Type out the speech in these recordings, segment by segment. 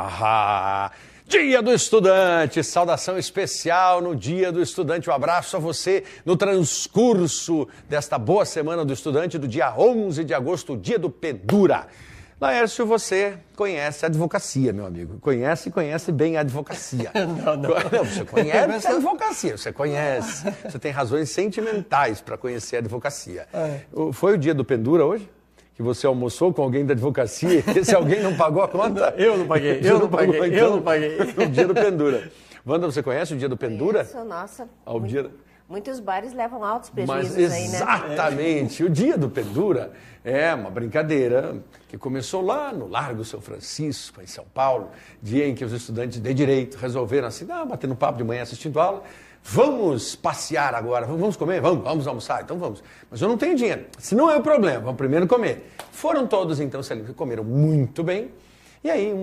Ah, Dia do Estudante, saudação especial no Dia do Estudante. Um abraço a você no transcurso desta boa semana do estudante, do dia 11 de agosto, o Dia do Pendura. Laércio, você conhece a advocacia, meu amigo. Conhece bem a advocacia. Não, você conhece a advocacia, você conhece. Você tem razões sentimentais para conhecer a advocacia. Foi o Dia do Pendura hoje? Que você almoçou com alguém da advocacia e esse alguém não pagou a conta? Eu não paguei. O Dia do Pendura. Wanda, você conhece o Dia do Pendura? Conheço, nossa. Muitos bares levam altos prejuízos aí, né? Exatamente. O Dia do Pendura é uma brincadeira que começou lá no Largo São Francisco, em São Paulo, dia em que os estudantes de Direito resolveram assim, batendo papo de manhã assistindo aula, vamos passear agora, vamos comer? Vamos almoçar, então vamos. Mas eu não tenho dinheiro, se não é o problema, vamos primeiro comer. Foram todos então, comeram muito bem, e aí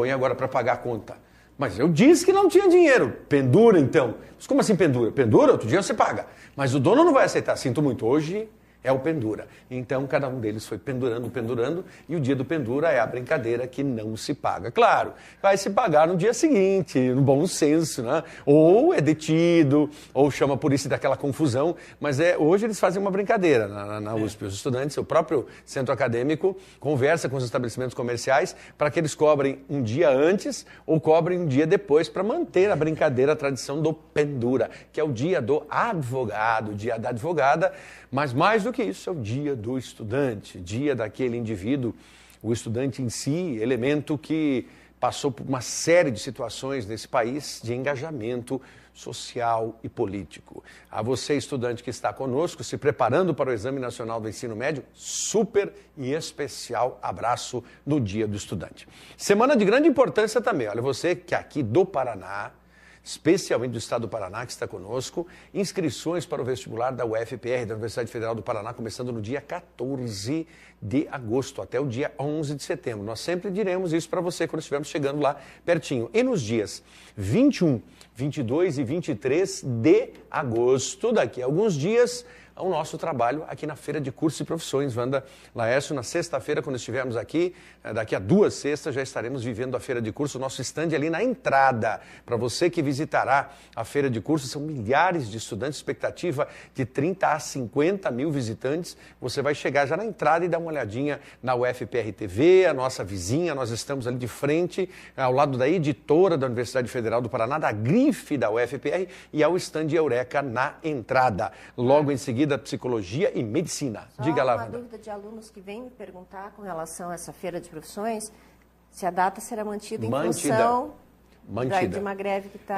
e agora para pagar a conta? Mas eu disse que não tinha dinheiro. Pendura, então. Mas como assim pendura? Pendura, outro dia você paga. Mas o dono não vai aceitar. Sinto muito, hoje é o pendura. Então, cada um deles foi pendurando, e o dia do pendura é a brincadeira que não se paga. Claro, vai se pagar no dia seguinte, no bom senso, né? Ou é detido, ou chama a polícia daquela confusão, mas hoje eles fazem uma brincadeira na USP. Os estudantes, o próprio centro acadêmico, conversa com os estabelecimentos comerciais para que eles cobrem um dia antes ou cobrem um dia depois para manter a brincadeira, a tradição do pendura, que é o dia do advogado, o dia da advogada. Mas mais do que isso, é o dia do estudante, dia daquele indivíduo, o estudante em si, elemento que passou por uma série de situações nesse país de engajamento social e político. A você, estudante que está conosco, se preparando para o Exame Nacional do Ensino Médio, super e especial abraço no Dia do Estudante. Semana de grande importância também, olha, você que é aqui do Paraná, especialmente do estado do Paraná, que está conosco, inscrições para o vestibular da UFPR, da Universidade Federal do Paraná, começando no dia 14 de agosto, até o dia 11 de setembro. Nós sempre diremos isso para você quando estivermos chegando lá pertinho. E nos dias 21, 22 e 23 de agosto, daqui a alguns dias, o nosso trabalho aqui na Feira de Cursos e Profissões. Wanda, Laércio, na sexta-feira, quando estivermos aqui, daqui a 2 sextas, já estaremos vivendo a Feira de Cursos, o nosso stand ali na entrada. Para você que visitará a Feira de Cursos, são milhares de estudantes, expectativa de 30 a 50 mil visitantes. Você vai chegar já na entrada e dar uma olhadinha na UFPR TV, a nossa vizinha, nós estamos ali de frente, ao lado da editora da Universidade Federal do Paraná, da grife da UFPR, e ao stand Eureka na entrada. Logo em seguida, Psicologia e Medicina. Diga lá, Wanda. Uma dúvida de alunos que vêm me perguntar com relação a essa feira de profissões, se a data será mantida em função de uma greve que está...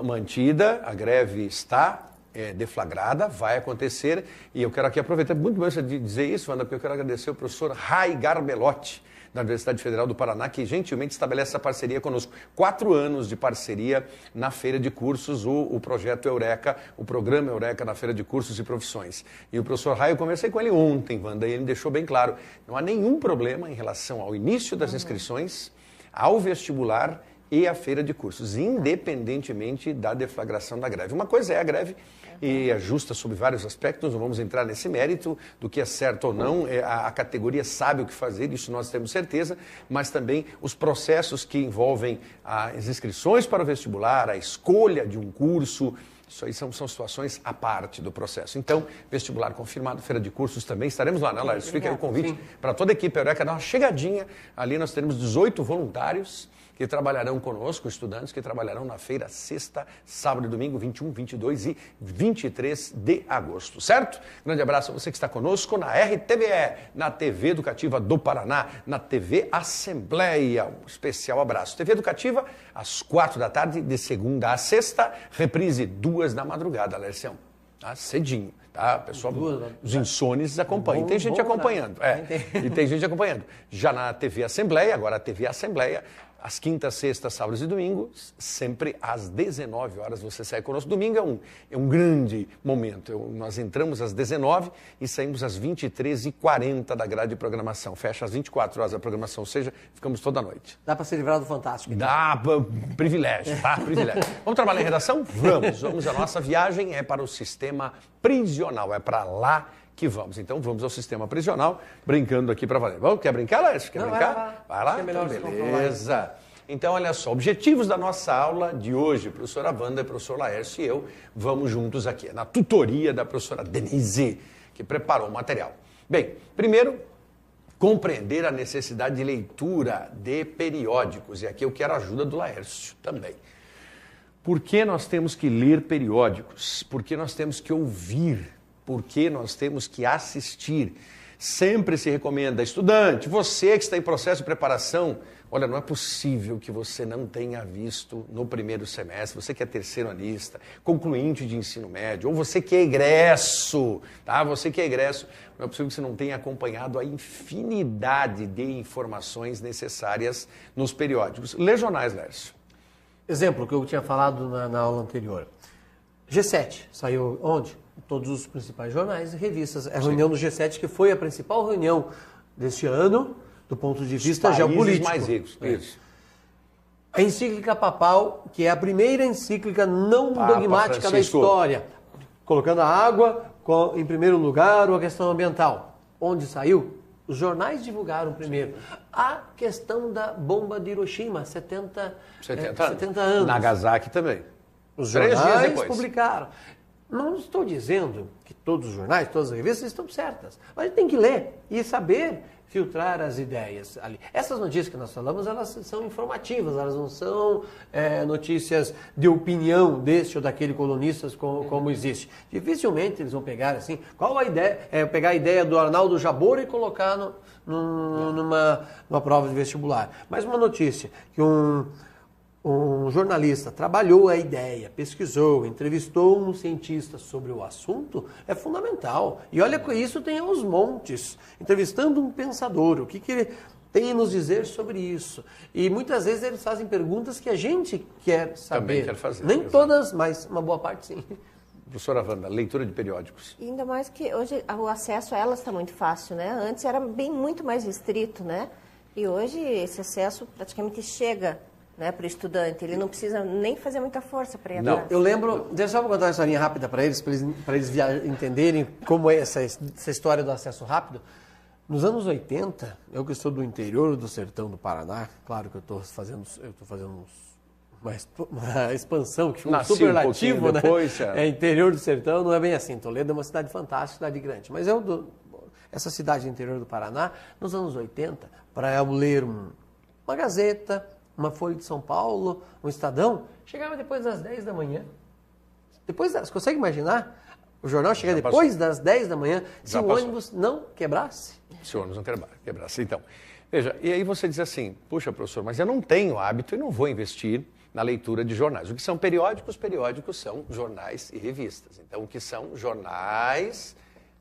Mantida, a greve está deflagrada, vai acontecer, e eu quero aqui aproveitar muito bem de dizer isso, Wanda, porque eu quero agradecer ao professor Rai Garbelotti, da Universidade Federal do Paraná, que gentilmente estabelece essa parceria conosco. 4 anos de parceria na Feira de Cursos, o projeto Eureka, o programa Eureka na Feira de Cursos e Profissões. E o professor Raio, eu conversei com ele ontem, Wanda, e ele deixou bem claro, não há nenhum problema em relação ao início das inscrições, ao vestibular e à Feira de Cursos, independentemente da deflagração da greve. Uma coisa é a greve, e é justa sob vários aspectos, não vamos entrar nesse mérito do que é certo ou não, a categoria sabe o que fazer, isso nós temos certeza, mas também os processos que envolvem as inscrições para o vestibular, a escolha de um curso, isso aí são situações à parte do processo. Então, vestibular confirmado, Feira de Cursos também, estaremos lá, né, Laércio? Fica aí o convite para toda a equipe Eureka, dar uma chegadinha, ali nós teremos 18 voluntários, que trabalharão conosco, estudantes que trabalharão na feira sexta, sábado e domingo, 21, 22 e 23 de agosto, certo? Grande abraço a você que está conosco na RTVE, na TV Educativa do Paraná, na TV Assembleia. Um especial abraço. TV Educativa, às 4 da tarde, de segunda a sexta, reprise 2 da madrugada, Lercião. Tá? Cedinho, tá? Pessoal, os insones acompanham. Tem gente acompanhando. E tem gente acompanhando. Já na TV Assembleia, agora a TV Assembleia, às quintas, sextas, sábados e domingos, sempre às 19 horas você sai conosco. Domingo é um grande momento. Nós entramos às 19 e saímos às 23h40 da grade de programação. Fecha às 24 horas a programação, ou seja, ficamos toda a noite. Dá para se livrar do Fantástico. Então. Dá, privilégio, tá? Privilégio. Vamos trabalhar em redação? Vamos. A nossa viagem é para o sistema prisional, é para lá que vamos. Então vamos ao sistema prisional, brincando aqui para valer. Vamos, quer brincar, Laércio? Quer brincar? Vai lá. Vai lá? Então, beleza. Então, olha só, objetivos da nossa aula de hoje, professora Wanda, professor Laércio e eu, vamos juntos aqui, na tutoria da professora Denise, que preparou o material. Bem, primeiro, compreender a necessidade de leitura de periódicos, e aqui eu quero a ajuda do Laércio também. Por que nós temos que ler periódicos? Por que nós temos que ouvir? Por que nós temos que assistir? Sempre se recomenda, estudante, você que está em processo de preparação, olha, não é possível que você não tenha visto no primeiro semestre, você que é terceiranista, concluinte de ensino médio, ou você que é egresso, tá? Você que é egresso, não é possível que você não tenha acompanhado a infinidade de informações necessárias nos periódicos. Lê jornais, Lércio. Exemplo que eu tinha falado na aula anterior. G7 saiu onde? Todos os principais jornais e revistas. A reunião do G7 que foi a principal reunião deste ano, do ponto de vista geopolítico. Os países mais ricos, isso. A encíclica papal, que é a primeira encíclica não dogmática da história, colocando a água em primeiro lugar ou a questão ambiental. Onde saiu? Os jornais divulgaram primeiro. A questão da bomba de Hiroshima, 70 anos. Nagasaki também. Os jornais publicaram. Não estou dizendo que todos os jornais, todas as revistas estão certas. Mas a gente tem que ler e saber filtrar as ideias ali. Essas notícias que nós falamos, elas são informativas, elas não são notícias de opinião deste ou daquele colunista como existe. Dificilmente eles vão pegar assim, qual a ideia? Pegar a ideia do Arnaldo Jabor e colocar numa prova de vestibular. Mas uma notícia que um jornalista trabalhou a ideia, pesquisou, entrevistou um cientista sobre o assunto, é fundamental. E olha que isso tem aos montes. Entrevistando um pensador, o que ele tem a nos dizer sobre isso? E muitas vezes eles fazem perguntas que a gente quer saber. Também quer fazer. Nem todas, mas uma boa parte sim. Professora Wanda, leitura de periódicos. E ainda mais que hoje o acesso a elas está muito fácil, né? Antes era muito mais restrito, né? E hoje esse acesso praticamente chega, né, para o estudante, ele não precisa nem fazer muita força para ir atrás. Eu lembro, deixa eu só contar uma historinha rápida para eles entenderem como é essa história do acesso rápido. Nos anos 80, eu que sou do interior do sertão do Paraná, claro que eu estou fazendo uma expansão, que foi um superlativo, né? Depois, interior do sertão, não é bem assim. Toledo é uma cidade fantástica, cidade grande. Mas essa cidade interior do Paraná, nos anos 80, para eu ler uma Gazeta, uma Folha de São Paulo, um Estadão, chegava depois das 10 da manhã. Você consegue imaginar? O jornal chega depois das 10 da manhã, se o ônibus não quebrasse. Se o ônibus não quebrasse. Então, veja, e aí você diz assim, puxa, professor, mas eu não tenho hábito e não vou investir na leitura de jornais. O que são periódicos? Periódicos são jornais e revistas. Então, o que são jornais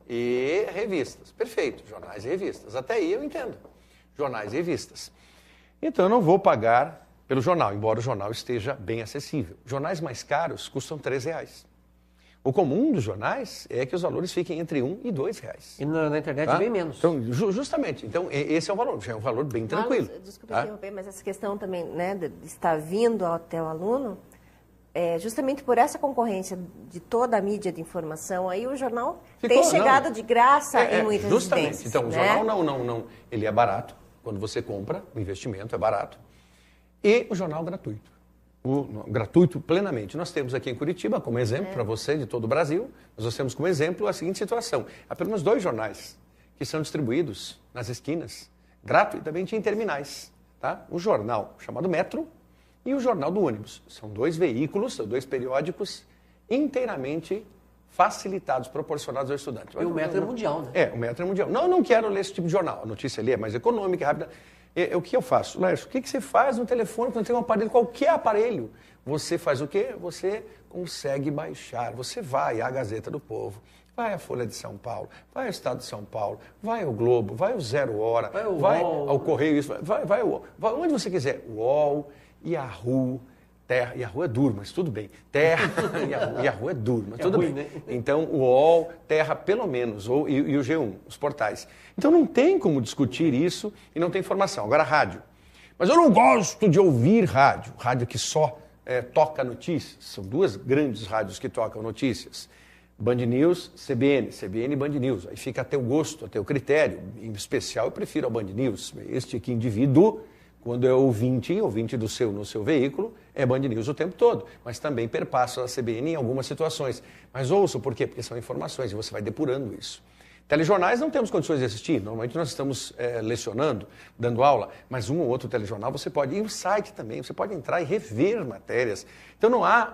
e revistas? Perfeito, jornais e revistas. Até aí eu entendo. Jornais e revistas. Então, eu não vou pagar pelo jornal, embora o jornal esteja bem acessível. Jornais mais caros custam R$3. O comum dos jornais é que os valores fiquem entre R$1 e R$2. E na internet é bem menos. Então, justamente. Então, esse é o valor. Já é um valor bem tranquilo. Desculpa interromper, mas essa questão também, né, de estar vindo até o aluno, justamente por essa concorrência de toda a mídia de informação, aí o jornal tem chegado de graça em muitas justamente. residências. Então, o jornal não. Ele é barato. Quando você compra, o investimento é barato. E o jornal gratuito. Gratuito plenamente. Nós temos aqui em Curitiba, como exemplo para você de todo o Brasil, nós temos como exemplo a seguinte situação. Apenas 2 jornais que são distribuídos nas esquinas, gratuitamente em terminais. Tá? O jornal chamado Metro e o jornal do ônibus. São 2 veículos, são 2 periódicos inteiramente facilitados, proporcionados ao estudante. E o Metro é mundial, né? O Metro é mundial. Não quero ler esse tipo de jornal. A notícia ali é mais econômica, rápida. O que eu faço? Lércio, o que você faz no telefone quando tem um aparelho, qualquer aparelho? Você faz o quê? Você consegue baixar. Você vai à Gazeta do Povo, vai à Folha de São Paulo, vai ao Estado de São Paulo, vai ao Globo, vai ao Zero Hora, vai ao Correio, vai onde você quiser. UOL, Yahoo, Terra, Yahoo é duro, mas tudo bem. Terra, Yahoo é duro, mas tudo bem. Né? Então, o UOL, Terra, pelo menos, e o G1, os portais. Então, não tem como discutir isso e não tem informação. Agora, rádio. Mas eu não gosto de ouvir rádio. Rádio que só toca notícias. São 2 grandes rádios que tocam notícias. Band News, CBN e Band News. Aí fica a teu gosto, a teu critério. Em especial, eu prefiro a Band News. Este aqui, indivíduo, Quando é ouvinte no seu veículo, é Band News o tempo todo, mas também perpassa a CBN em algumas situações. Mas ouça, por quê? Porque são informações e você vai depurando isso. Telejornais não temos condições de assistir, normalmente nós estamos lecionando, dando aula, mas um ou outro telejornal você pode, e o site também, você pode entrar e rever matérias. Então não há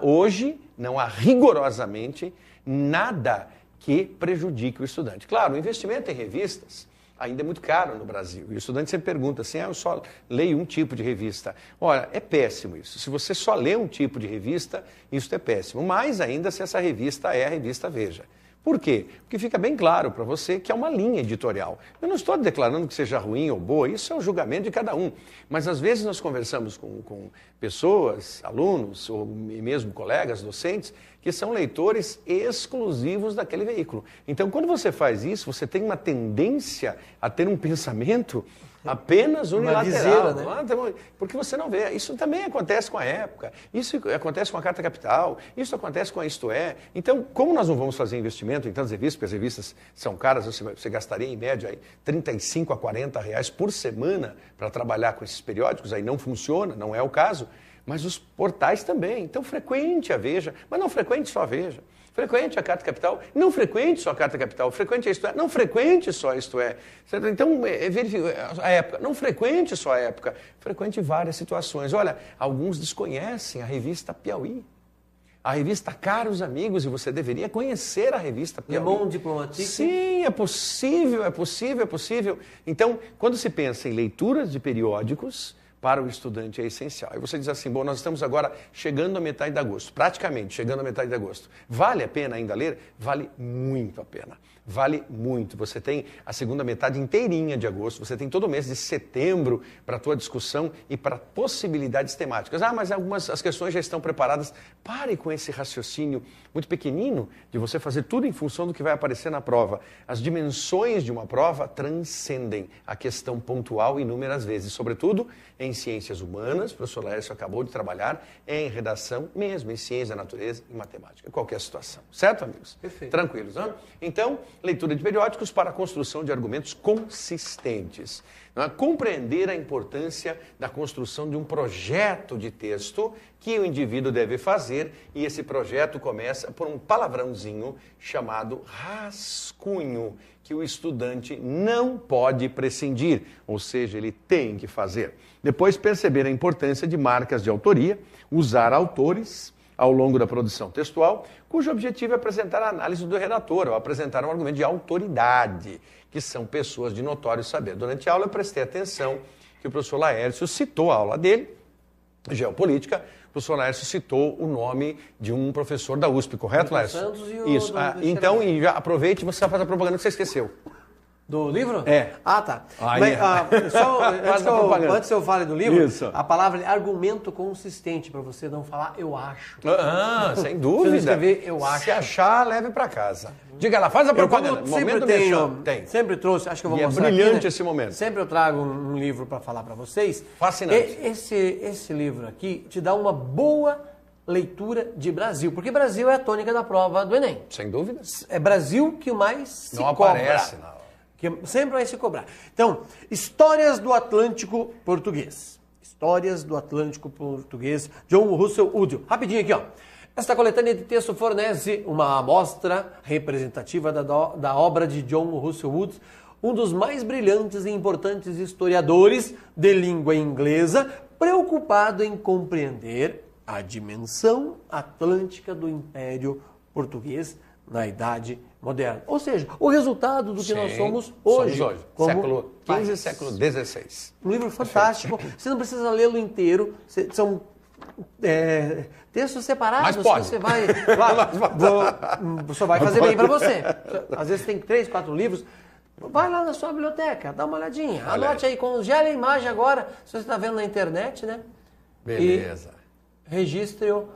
rigorosamente nada que prejudique o estudante. Claro, o investimento em revistas ainda é muito caro no Brasil, e o estudante sempre pergunta assim, eu só leio um tipo de revista. Olha, é péssimo isso, se você só lê um tipo de revista, isso é péssimo, mais ainda se essa revista é a revista Veja. Por quê? Porque fica bem claro para você que é uma linha editorial. Eu não estou declarando que seja ruim ou boa, isso é o julgamento de cada um. Mas às vezes nós conversamos com pessoas, alunos ou mesmo colegas, docentes, que são leitores exclusivos daquele veículo. Então, quando você faz isso, você tem uma tendência a ter um pensamento apenas unilateral, né? Porque você não vê. Isso também acontece com a Época, isso acontece com a Carta Capital, isso acontece com a Isto É. Então, como nós não vamos fazer investimento em tantas revistas, porque as revistas são caras, você gastaria em média aí, R$35 a R$40 por semana para trabalhar com esses periódicos, aí não funciona, não é o caso, mas os portais também. Então, frequente a Veja, mas não frequente só a Veja. Frequente a Carta Capital, não frequente só a Carta Capital, frequente a Isto É, não frequente só a Isto É. Então, a Época, não frequente só a Época, frequente várias situações. Olha, alguns desconhecem a revista Piauí, a revista Caros Amigos, e você deveria conhecer a revista Piauí. Le Monde Diplomatique? Sim, é possível. Então, quando se pensa em leituras de periódicos, para o estudante é essencial. E você diz assim, bom, nós estamos agora chegando à metade de agosto, praticamente chegando à metade de agosto. Vale a pena ainda ler? Vale muito a pena. Vale muito. Você tem a segunda metade inteirinha de agosto, você tem todo o mês de setembro para a tua discussão e para possibilidades temáticas. Mas as questões já estão preparadas. Pare com esse raciocínio muito pequenino de você fazer tudo em função do que vai aparecer na prova. As dimensões de uma prova transcendem a questão pontual inúmeras vezes, sobretudo em ciências humanas, o professor Laércio acabou de trabalhar, em redação, mesmo em ciência da natureza e matemática, em qualquer situação. Certo, amigos? Perfeito. Tranquilos, não? Então, leitura de periódicos para a construção de argumentos consistentes. Não é? Compreender a importância da construção de um projeto de texto que o indivíduo deve fazer, e esse projeto começa por um palavrãozinho chamado rascunho, que o estudante não pode prescindir, ou seja, ele tem que fazer. Depois, perceber a importância de marcas de autoria, usar autores ao longo da produção textual, cujo objetivo é apresentar a análise do redator, ou apresentar um argumento de autoridade, que são pessoas de notório saber. Durante a aula, eu prestei atenção que o professor Laércio citou a aula dele, Geopolítica. O professor Laércio citou o nome de um professor da USP, correto, Laércio? Santos e o Isso. Então, já aproveite e você vai fazer a propaganda que você esqueceu. Do livro? É. Ah, tá. Aí, Antes eu fale do livro, Isso. a palavra é argumento consistente, para você não falar eu acho. Sem dúvida. Você escrever eu acho. Se achar, leve para casa. Diga lá, faz a propaganda. Sempre trouxe, acho que eu vou e mostrar é brilhante aqui, né? esse momento. Sempre eu trago um livro para falar para vocês. Fascinante. Esse livro aqui te dá uma boa leitura de Brasil, porque Brasil é a tônica da prova do Enem. Sem dúvida. É Brasil que mais se não cobra. Aparece, não. Que sempre vai se cobrar. Então, Histórias do Atlântico Português. Histórias do Atlântico Português, John Russell Wood. Rapidinho aqui, ó. Esta coletânea de texto fornece uma amostra representativa da obra de John Russell Wood, um dos mais brilhantes e importantes historiadores de língua inglesa, preocupado em compreender a dimensão atlântica do Império Português na Idade Moderna. Ou seja, o resultado do que nós somos hoje. Século XV, século XVI. Um livro fantástico. Você não precisa lê-lo inteiro. São textos separados. Mas pode. Você vai... Só vai fazer bem para você. Às vezes tem 3, 4 livros. Vai lá na sua biblioteca, dá uma olhadinha. Anote aí, congela a imagem agora, se você está vendo na internet, né? Beleza. E registre-o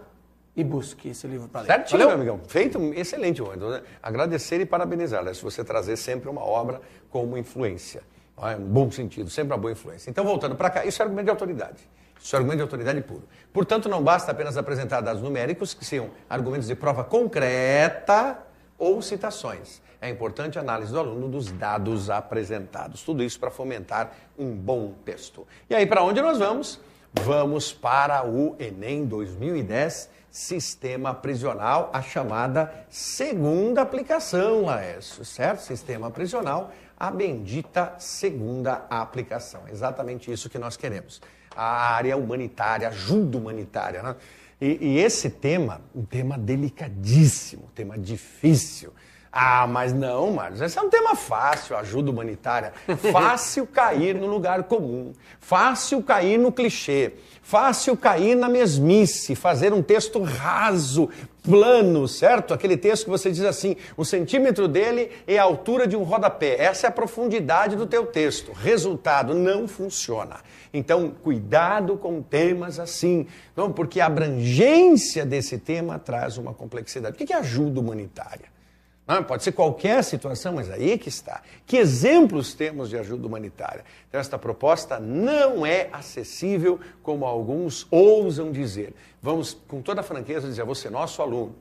e busque esse livro para ler. Certinho, meu amigão. Feito, excelente. Então, agradecer e parabenizar, né? Se você trazer sempre uma obra como influência. Um bom sentido, sempre uma boa influência. Então, voltando para cá, isso é argumento de autoridade. Isso é argumento de autoridade puro. Portanto, não basta apenas apresentar dados numéricos, que sejam argumentos de prova concreta ou citações. é importante a análise do aluno dos dados apresentados. Tudo isso para fomentar um bom texto. E aí, para onde nós vamos? Vamos para o Enem 2010, Sistema Prisional, a chamada segunda aplicação, Laércio, certo? Sistema Prisional, a bendita segunda aplicação. Exatamente isso que nós queremos. A área humanitária, ajuda humanitária, né? E esse tema, um tema delicadíssimo, um tema difícil. Ah, mas não, Marcos, esse é um tema fácil, ajuda humanitária. Fácil cair no lugar comum, fácil cair no clichê, fácil cair na mesmice, fazer um texto raso, plano, certo? Aquele texto que você diz assim, o centímetro dele é a altura de um rodapé. Essa é a profundidade do teu texto. Resultado, não funciona. Então, cuidado com temas assim, não, porque a abrangência desse tema traz uma complexidade. O que é ajuda humanitária? Não, pode ser qualquer situação, mas aí que está. Que exemplos temos de ajuda humanitária? Então, esta proposta não é acessível, como alguns ousam dizer. Vamos, com toda a franqueza, dizer a você, nosso aluno,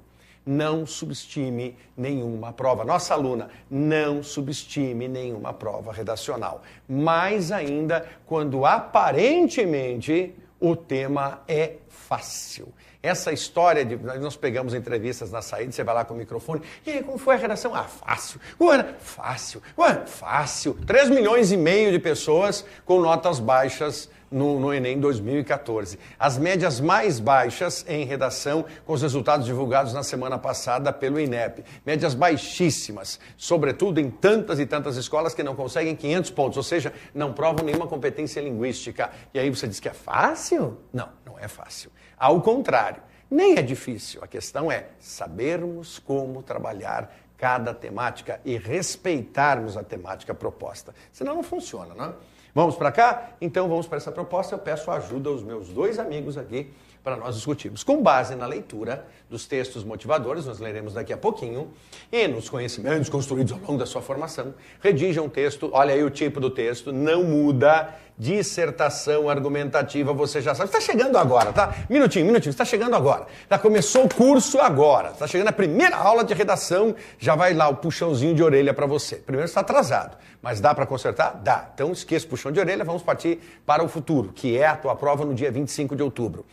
não subestime nenhuma prova. Nossa aluna, não subestime nenhuma prova redacional. Mais ainda, quando aparentemente o tema é fácil. Essa história de... Nós pegamos entrevistas na saída, você vai lá com o microfone. E aí, como foi a redação? Ah, fácil. Ué, fácil. Ué, fácil. 3,5 milhões de pessoas com notas baixas no Enem 2014. As médias mais baixas em redação, com os resultados divulgados na semana passada pelo INEP. Médias baixíssimas, sobretudo em tantas e tantas escolas que não conseguem 500 pontos, ou seja, não provam nenhuma competência linguística. E aí você diz que é fácil? Não, não é fácil. Ao contrário, nem é difícil. A questão é sabermos como trabalhar cada temática e respeitarmos a temática proposta. Senão não funciona, não é? Vamos para cá? Então vamos para essa proposta. Eu peço ajuda aos meus 2 amigos aqui para nós discutirmos. Com base na leitura dos textos motivadores, nós leremos daqui a pouquinho, e nos conhecimentos construídos ao longo da sua formação, redige um texto, olha aí o tipo do texto, não muda, dissertação argumentativa, você já sabe. Está chegando agora, tá? Minutinho, está chegando agora. Já começou o curso agora, está chegando a primeira aula de redação, já vai lá o puxãozinho de orelha para você. Primeiro está atrasado, mas dá para consertar? Dá. Então esqueça o puxão de orelha, vamos partir para o futuro, que é a tua prova no dia 25 de outubro.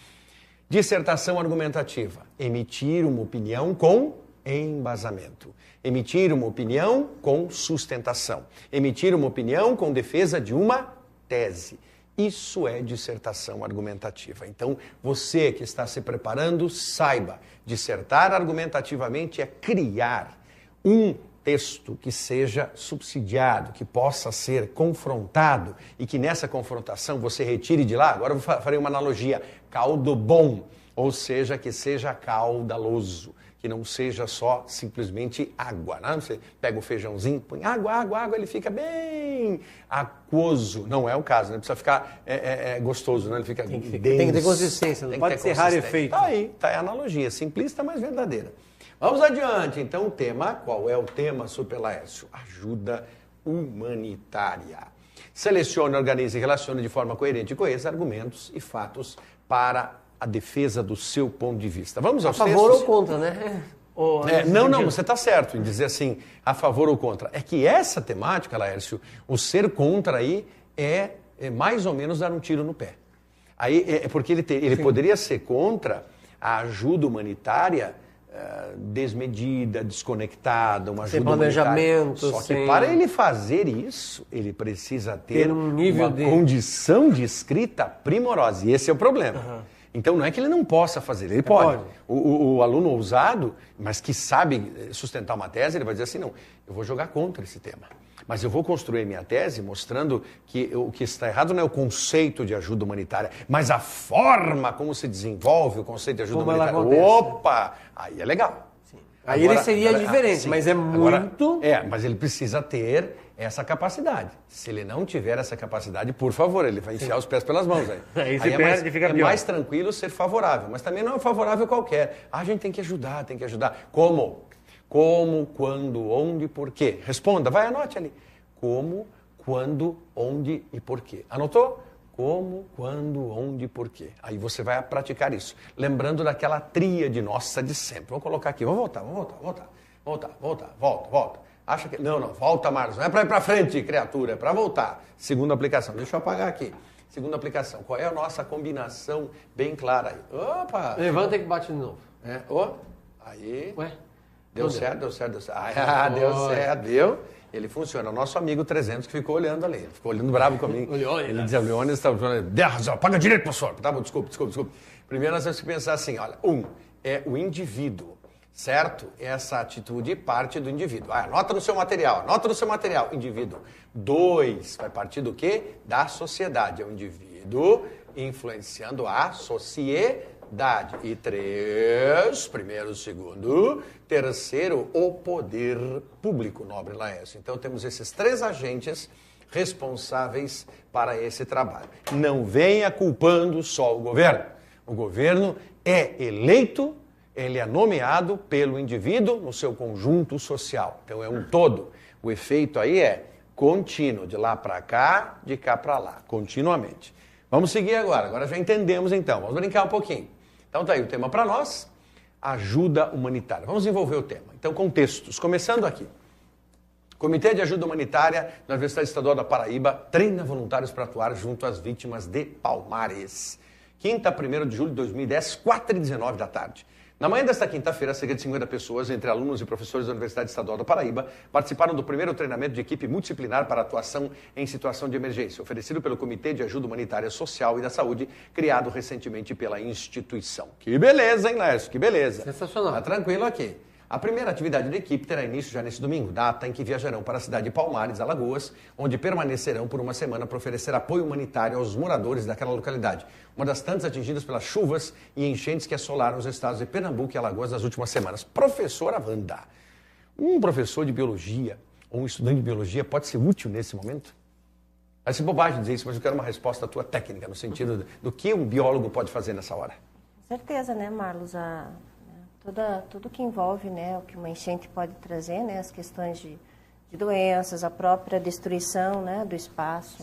Dissertação argumentativa. Emitir uma opinião com embasamento. Emitir uma opinião com sustentação. Emitir uma opinião com defesa de uma tese. Isso é dissertação argumentativa. Então, você que está se preparando, saiba, dissertar argumentativamente é criar um texto que seja subsidiado, que possa ser confrontado e que nessa confrontação você retire de lá, agora eu farei uma analogia, caldo bom, ou seja, que seja caudaloso, que não seja só simplesmente água, né? Você pega o feijãozinho, põe água, ele fica bem aquoso, não é o caso, né? Precisa ficar gostoso, né? Ele fica tem que ter consistência, não pode ser rarefeito. Tá aí, tá aí a analogia, simplista, mas verdadeira. Vamos adiante, então, o tema, qual é o tema, Super Laércio? Ajuda humanitária. Selecione, organize e relacione de forma coerente e coesa argumentos e fatos para a defesa do seu ponto de vista. Vamos aos textos? A favor ou contra, né? Não, você está certo em dizer assim, a favor ou contra. É que essa temática, Laércio, o ser contra aí é mais ou menos dar um tiro no pé. Aí, porque ele poderia ser contra a ajuda humanitária desmedida, desconectada, uma ajuda planejamento, só que para ele fazer isso, ele precisa ter um nível condição de escrita primorosa. E esse é o problema. Uhum. Então não é que ele não possa fazer, ele pode. O aluno ousado, mas que sabe sustentar uma tese, ele vai dizer assim, não, eu vou jogar contra esse tema. Mas eu vou construir minha tese mostrando que o que está errado não é o conceito de ajuda humanitária, mas a forma como se desenvolve o conceito de ajuda humanitária. Opa! Aí é legal. Sim. Aí agora, ele seria diferente, mas é muito... Mas ele precisa ter essa capacidade. Se ele não tiver essa capacidade, por favor, ele vai enfiar os pés pelas mãos. Aí se perde e fica pior. É mais tranquilo ser favorável, mas também não é favorável qualquer. A gente tem que ajudar, Como? Como, quando, onde, por quê? Responda, anote ali. Como, quando, onde e por quê. Anotou? Como, quando, onde e por quê. Aí você vai praticar isso. Lembrando daquela tríade nossa de sempre. Vamos colocar aqui, vamos voltar. Volta. Acha que... Não, volta, Marlos. Não é para ir para frente, criatura, é para voltar. Segunda aplicação. Deixa eu apagar aqui. Segunda aplicação. Qual é a nossa combinação bem clara aí? Opa! Levanta e bate de novo. Aí. Ué? Deu certo. Deu certo, viu? Ele funciona. O nosso amigo 300 que ficou olhando ali. Ficou olhando bravo comigo. Ele dizia, Leônidas está falando, paga direito, professor. Tá bom, desculpa. Primeiro nós temos que pensar assim, olha, é o indivíduo, certo? Essa atitude parte do indivíduo. Anota no seu material, indivíduo. 2, vai partir do quê? Da sociedade. É o indivíduo influenciando a sociedade. E 3, primeiro, segundo, terceiro, o poder público, nobre Laércio. Então temos esses 3 agentes responsáveis para esse trabalho. Não venha culpando só o governo. O governo é eleito, ele é nomeado pelo indivíduo no seu conjunto social. Então é um todo. O efeito aí é contínuo, de lá para cá, de cá para lá, continuamente. Vamos seguir agora. Agora já entendemos então. Vamos brincar um pouquinho. Então tá aí o tema para nós, ajuda humanitária. Vamos desenvolver o tema. Então, contextos. Começando aqui. Comitê de Ajuda Humanitária da Universidade Estadual da Paraíba treina voluntários para atuar junto às vítimas de Palmares. Quinta, 1º de julho de 2010, 4h19 da tarde. Na manhã desta quinta-feira, cerca de 50 pessoas, entre alunos e professores da Universidade Estadual da Paraíba, participaram do primeiro treinamento de equipe multidisciplinar para atuação em situação de emergência, oferecido pelo Comitê de Ajuda Humanitária Social e da Saúde, criado recentemente pela instituição. Que beleza, hein, Lércio? Que beleza. Sensacional. Tá tranquilo aqui. A primeira atividade da equipe terá início já nesse domingo, data em que viajarão para a cidade de Palmares, Alagoas, onde permanecerão por uma semana para oferecer apoio humanitário aos moradores daquela localidade, uma das tantas atingidas pelas chuvas e enchentes que assolaram os estados de Pernambuco e Alagoas nas últimas semanas. Professora Wanda, um professor de biologia ou um estudante de biologia pode ser útil nesse momento? Parece bobagem dizer isso, mas eu quero uma resposta tua técnica, no sentido do que um biólogo pode fazer nessa hora. Com certeza, né, Marlos? Tudo que envolve, né, o que uma enchente pode trazer, né, as questões de doenças, a própria destruição, né, do espaço,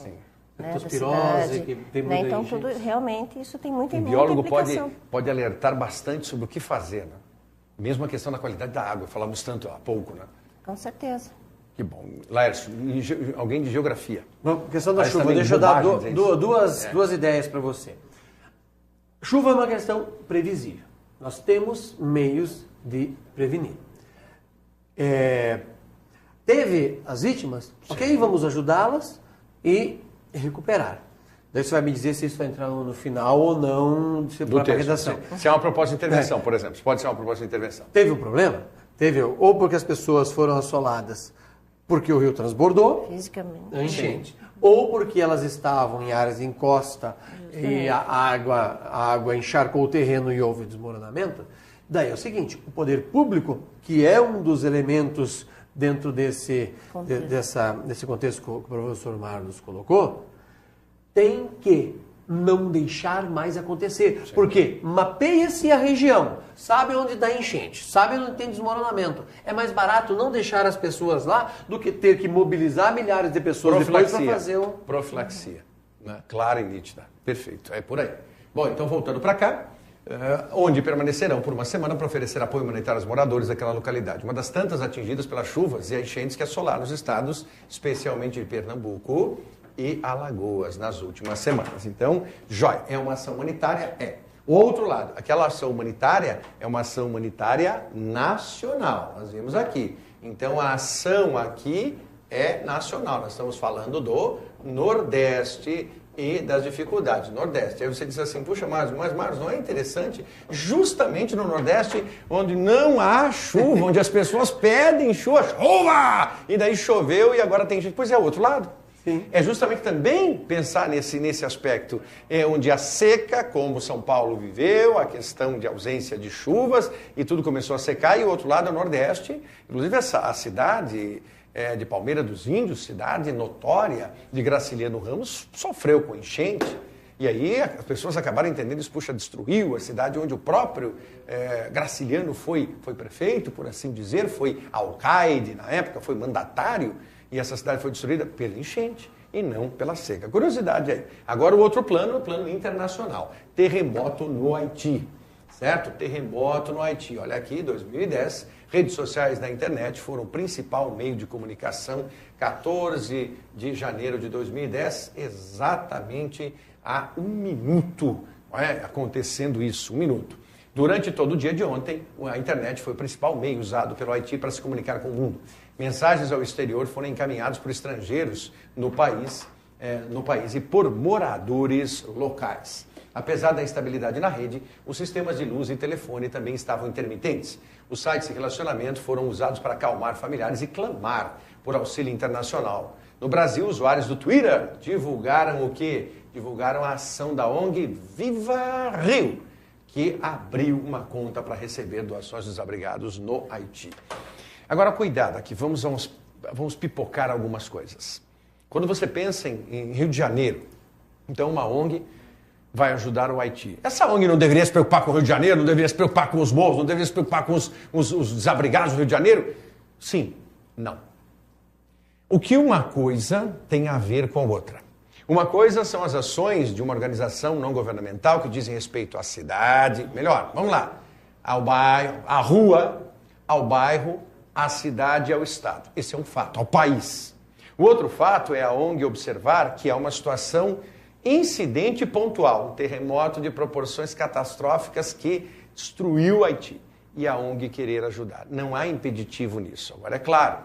né, da cidade, que tem muita então enchente. tudo realmente isso tem muita implicação. O biólogo implicação. pode alertar bastante sobre o que fazer, né? Mesmo a questão da qualidade da água, falamos tanto há pouco, né? Com certeza. Que bom. Laércio, alguém de geografia. Bom, questão da chuva, deixa eu dar duas ideias para você. Chuva é uma questão previsível. Nós temos meios de prevenir. Teve as vítimas, ok, vamos ajudá-las e recuperar. Daí você vai me dizer se isso vai entrar no final ou não para a redação. Se é uma proposta de intervenção, por exemplo. Pode ser uma proposta de intervenção. Teve um problema? Teve, ou porque as pessoas foram assoladas porque o rio transbordou, fisicamente, enchente, ou porque elas estavam em áreas de encosta e a água encharcou o terreno e houve desmoronamento. Daí é o seguinte, o poder público, que é um dos elementos dentro desse contexto que o professor Marlos colocou, tem que não deixar mais acontecer. Sim. Porque mapeia-se a região, sabe onde dá enchente, sabe onde tem desmoronamento. É mais barato não deixar as pessoas lá do que ter que mobilizar milhares de pessoas depois para fazer um... Profilaxia, né? Clara e nítida. Perfeito, é por aí. Bom, então voltando para cá, onde permanecerão por uma semana para oferecer apoio humanitário aos moradores daquela localidade. Uma das tantas atingidas pelas chuvas e enchentes que assolaram os estados, especialmente de Pernambuco e Alagoas, nas últimas semanas. Então, jóia, é uma ação humanitária? É. O outro lado, aquela ação humanitária é uma ação humanitária nacional, nós vimos aqui. Então, a ação aqui é nacional, nós estamos falando do Nordeste e das dificuldades. Nordeste. Aí você diz assim, puxa, mas não é interessante? Justamente no Nordeste, onde não há chuva, onde as pessoas pedem chuva, e daí choveu e agora tem gente. Pois é, o outro lado. Sim. É justamente também pensar nesse aspecto, onde a seca, como São Paulo viveu, a questão de ausência de chuvas e tudo começou a secar, e o outro lado é o Nordeste, inclusive a cidade de Palmeira dos Índios, cidade notória de Graciliano Ramos, sofreu com enchente, e aí as pessoas acabaram entendendo isso, puxa, destruiu a cidade onde o próprio Graciliano foi prefeito, por assim dizer, foi alcaide na época, foi mandatário, e essa cidade foi destruída pela enchente e não pela seca. Curiosidade aí. Agora o outro plano, o plano internacional. Terremoto no Haiti. certo? Terremoto no Haiti. Olha aqui, 2010, redes sociais da internet foram o principal meio de comunicação. 14 de janeiro de 2010, exatamente há 1 minuto, acontecendo isso, 1 minuto. Durante todo o dia de ontem, a internet foi o principal meio usado pelo Haiti para se comunicar com o mundo. Mensagens ao exterior foram encaminhadas por estrangeiros no país e por moradores locais. Apesar da instabilidade na rede, os sistemas de luz e telefone também estavam intermitentes. Os sites de relacionamento foram usados para acalmar familiares e clamar por auxílio internacional. No Brasil, usuários do Twitter divulgaram o quê? Divulgaram a ação da ONG Viva Rio, que abriu uma conta para receber doações dos abrigados no Haiti. Agora, cuidado aqui, vamos pipocar algumas coisas. Quando você pensa em Rio de Janeiro, então uma ONG vai ajudar o Haiti. Essa ONG não deveria se preocupar com o Rio de Janeiro, não deveria se preocupar com os morros, não deveria se preocupar com os desabrigados do Rio de Janeiro? Sim, não. O que uma coisa tem a ver com a outra? Uma coisa são as ações de uma organização não governamental que dizem respeito à cidade, melhor, vamos lá, ao bairro, à rua, ao bairro, à cidade e ao estado. Esse é um fato, ao país. O outro fato é a ONG observar que há uma situação incidente pontual, um terremoto de proporções catastróficas que destruiu o Haiti e a ONG querer ajudar. Não há impeditivo nisso. Agora, é claro,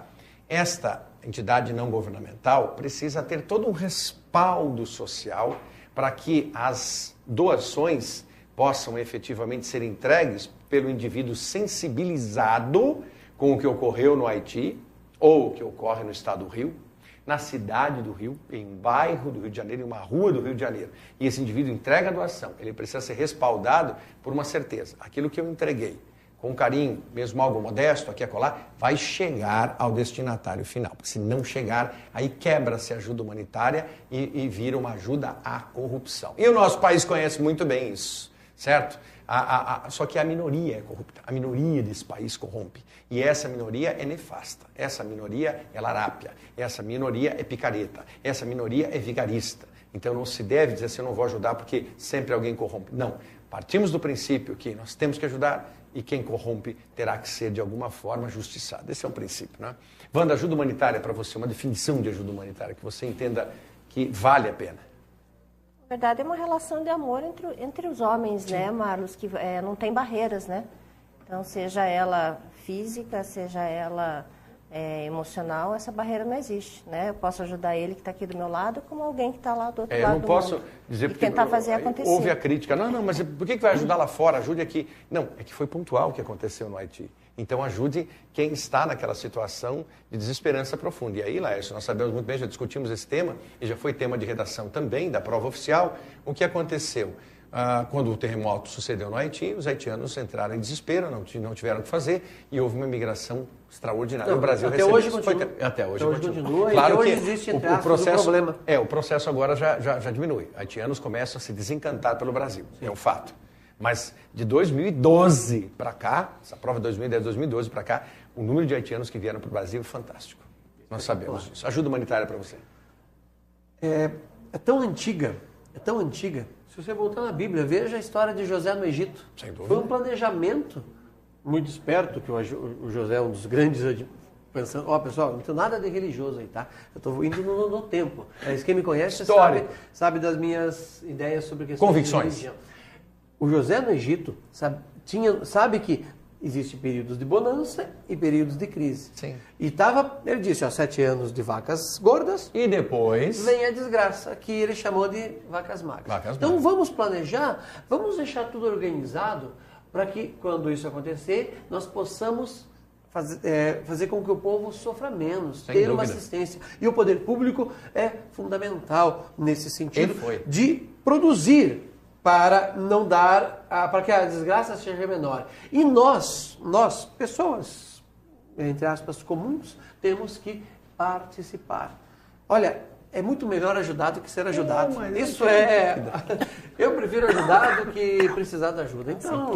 esta entidade não governamental precisa ter todo um respaldo social para que as doações possam efetivamente ser entregues pelo indivíduo sensibilizado com o que ocorreu no Haiti ou o que ocorre no estado do Rio, na cidade do Rio, em um bairro do Rio de Janeiro, em uma rua do Rio de Janeiro. E esse indivíduo entrega a doação, ele precisa ser respaldado por uma certeza. Aquilo que eu entreguei, com carinho, mesmo algo modesto, aqui e acolá, vai chegar ao destinatário final. Se não chegar, aí quebra-se a ajuda humanitária e vira uma ajuda à corrupção. E o nosso país conhece muito bem isso, certo? Só que a minoria é corrupta, a minoria desse país corrompe. E essa minoria é nefasta, essa minoria é larápia, essa minoria é picareta, essa minoria é vigarista. Então não se deve dizer assim, eu não vou ajudar porque sempre alguém corrompe. Não, partimos do princípio que nós temos que ajudar e quem corrompe terá que ser de alguma forma justiçado. Esse é o princípio, né? Wanda, ajuda humanitária para você, uma definição de ajuda humanitária, que você entenda que vale a pena. Na verdade, é uma relação de amor entre os homens, sim, né, Marlos, que não tem barreiras, né? Então, seja ela física, seja ela emocional, essa barreira não existe, né? Eu posso ajudar ele que está aqui do meu lado, como alguém que está lá do outro lado do mundo. Eu não posso dizer porque tentar fazer acontecer. Houve a crítica. Não, mas por que vai ajudar lá fora? Ajude aqui. Não, é que foi pontual o que aconteceu no Haiti. Então ajude quem está naquela situação de desesperança profunda. E aí, Laércio, nós sabemos muito bem, já discutimos esse tema, e já foi tema de redação também, da prova oficial. O que aconteceu? Quando o terremoto sucedeu no Haiti, os haitianos entraram em desespero, não tiveram o que fazer, e houve uma imigração extraordinária. Não, o Brasil até hoje continua. Até hoje continua. Claro que existe o problema. O processo agora já diminui. Haitianos começam a se desencantar pelo Brasil, sim, é um fato. Mas de 2012 para cá, essa prova de 2010, 2012 para cá, o número de haitianos que vieram para o Brasil é fantástico. Nós sabemos disso. Ajuda humanitária para você. É tão antiga. Se você voltar na Bíblia, veja a história de José no Egito. Sem dúvida. Foi um planejamento muito esperto, que o José é um dos grandes... Pensando, pessoal, não tem nada de religioso aí, tá? Eu estou indo no tempo. Quem me conhece sabe das minhas ideias sobre questões convicções de religião. O José no Egito sabe que existem períodos de bonança e períodos de crise. Sim. E ele disse, 7 anos de vacas gordas. E depois vem a desgraça, que ele chamou de vacas magras. Então vamos planejar, vamos deixar tudo organizado para que quando isso acontecer, nós possamos fazer com que o povo sofra menos, ter uma assistência. E o poder público é fundamental nesse sentido de produzir para não dar, para que a desgraça seja menor. E nós, pessoas, entre aspas, comuns, temos que participar. Olha, é muito melhor ajudar do que ser ajudado. Isso eu prefiro ajudar do que precisar de ajuda. Então,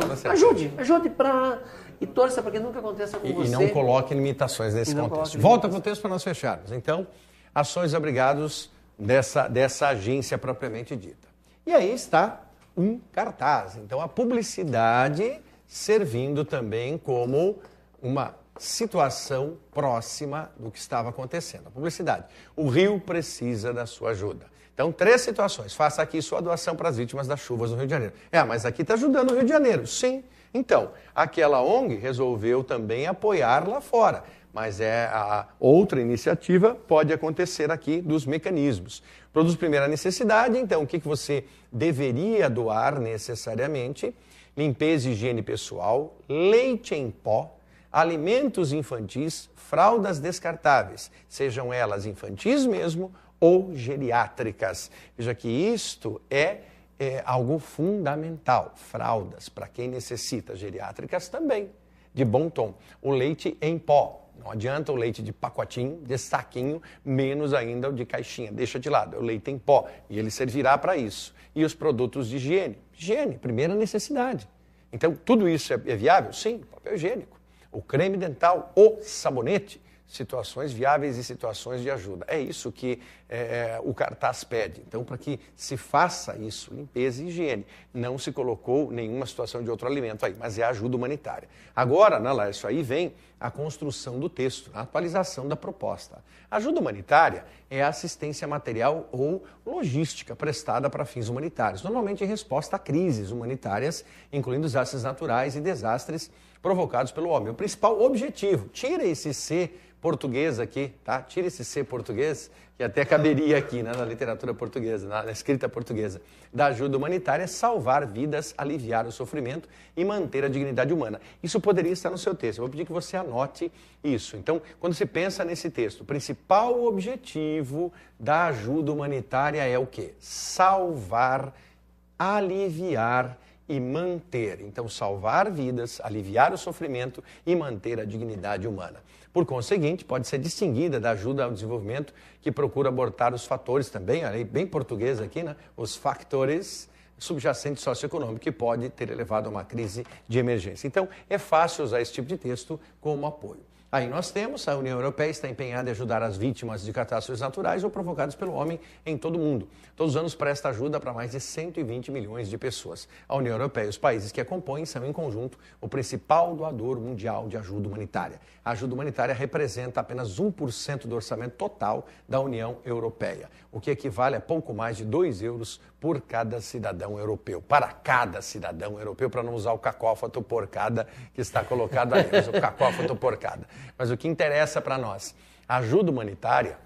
ajude para... E torça para que nunca aconteça com você. E não coloque limitações nesse contexto. Volta para o texto para nós fecharmos. Então, ações abrigados dessa agência propriamente dita. E aí está um cartaz. Então, a publicidade servindo também como uma situação próxima do que estava acontecendo. A publicidade. O Rio precisa da sua ajuda. Então, 3 situações. Faça aqui sua doação para as vítimas das chuvas no Rio de Janeiro. Mas aqui está ajudando o Rio de Janeiro. Sim. Então, aquela ONG resolveu também apoiar lá fora. Mas a outra iniciativa pode acontecer aqui dos mecanismos. Produtos de primeira necessidade, então, o que você deveria doar necessariamente? Limpeza e higiene pessoal, leite em pó, alimentos infantis, fraldas descartáveis, sejam elas infantis mesmo ou geriátricas. Veja que isto é algo fundamental. Fraldas, para quem necessita, geriátricas também, de bom tom. O leite em pó. Não adianta o leite de pacotinho, de saquinho, menos ainda o de caixinha. Deixa de lado, é o leite em pó. E ele servirá para isso. E os produtos de higiene. Higiene, primeira necessidade. Então, tudo isso é viável? Sim, papel higiênico. O creme dental, o sabonete. Situações viáveis e situações de ajuda. É isso que o cartaz pede. Então, para que se faça isso, limpeza e higiene. Não se colocou nenhuma situação de outro alimento aí, mas é ajuda humanitária. Agora, Laércio, aí vem a construção do texto, a atualização da proposta. Ajuda humanitária é assistência material ou logística prestada para fins humanitários, normalmente em resposta a crises humanitárias, incluindo desastres naturais e desastres provocados pelo homem. O principal objetivo, tira esse C português aqui, tá? Tira esse C português, que até caberia aqui, né, na literatura portuguesa, na escrita portuguesa, da ajuda humanitária, salvar vidas, aliviar o sofrimento e manter a dignidade humana. Isso poderia estar no seu texto. Eu vou pedir que você anote isso. Então, quando você pensa nesse texto, o principal objetivo da ajuda humanitária é o quê? Salvar, aliviar e manter. Então, salvar vidas, aliviar o sofrimento e manter a dignidade humana. Por conseguinte, pode ser distinguida da ajuda ao desenvolvimento que procura abordar os fatores também, a lei bem portuguesa aqui, né? Os factores subjacentes socioeconômicos que pode ter levado a uma crise de emergência. Então, é fácil usar esse tipo de texto como apoio. Aí nós temos, a União Europeia está empenhada em ajudar as vítimas de catástrofes naturais ou provocadas pelo homem em todo o mundo. Todos os anos presta ajuda para mais de 120 milhões de pessoas. A União Europeia e os países que a compõem são, em conjunto, o principal doador mundial de ajuda humanitária. A ajuda humanitária representa apenas 1% do orçamento total da União Europeia, o que equivale a pouco mais de 2 euros por cada cidadão europeu. Para cada cidadão europeu, para não usar o cacófato porcada que está colocado aí, mas o cacófato porcada. Mas o que interessa para nós, a ajuda humanitária,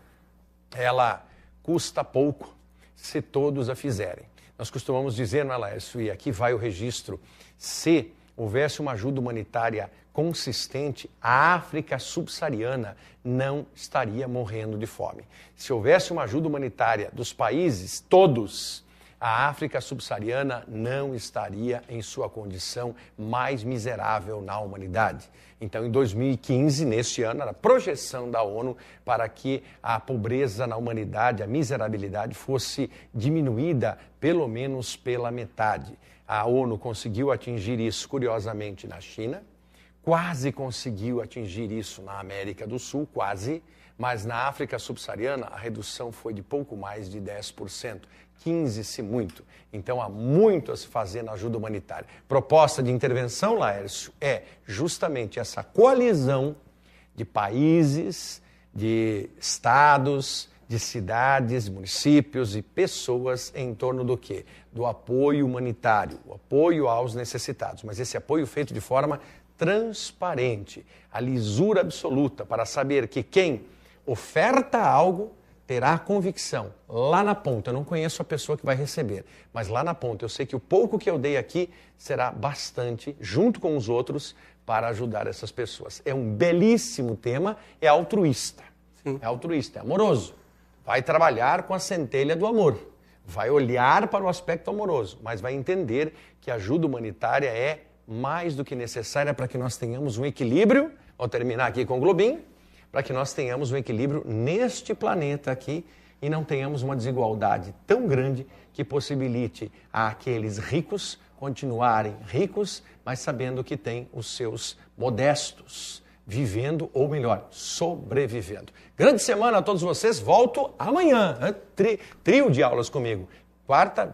ela custa pouco se todos a fizerem. Nós costumamos dizer, não é, Laércio, e aqui vai o registro, se houvesse uma ajuda humanitária consistente, a África subsaariana não estaria morrendo de fome. Se houvesse uma ajuda humanitária dos países todos, a África subsaariana não estaria em sua condição mais miserável na humanidade. Então, em 2015, neste ano, era a projeção da ONU para que a pobreza na humanidade, a miserabilidade, fosse diminuída pelo menos pela metade. A ONU conseguiu atingir isso, curiosamente, na China, quase conseguiu atingir isso na América do Sul, quase, mas na África subsaariana a redução foi de pouco mais de 10%. 15% se muito. Então há muito a se fazer na ajuda humanitária. Proposta de intervenção, Laércio, é justamente essa coalizão de países, de estados, de cidades, municípios e pessoas em torno do quê? Do apoio humanitário, o apoio aos necessitados. Mas esse apoio feito de forma transparente, a lisura absoluta, para saber que quem oferta algo terá a convicção, lá na ponta, eu não conheço a pessoa que vai receber, mas lá na ponta eu sei que o pouco que eu dei aqui será bastante, junto com os outros, para ajudar essas pessoas. É um belíssimo tema, é altruísta. Sim. É altruísta, é amoroso. Vai trabalhar com a centelha do amor, vai olhar para o aspecto amoroso, mas vai entender que a ajuda humanitária é mais do que necessária para que nós tenhamos um equilíbrio, vou terminar aqui com o globinho, para que nós tenhamos um equilíbrio neste planeta aqui e não tenhamos uma desigualdade tão grande que possibilite àqueles ricos continuarem ricos, mas sabendo que têm os seus modestos, vivendo, ou melhor, sobrevivendo. Grande semana a todos vocês, volto amanhã, trio de aulas comigo.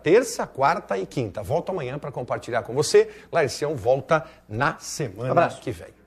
Terça, quarta e quinta. Volto amanhã para compartilhar com você. Laercião volta na semana que vem.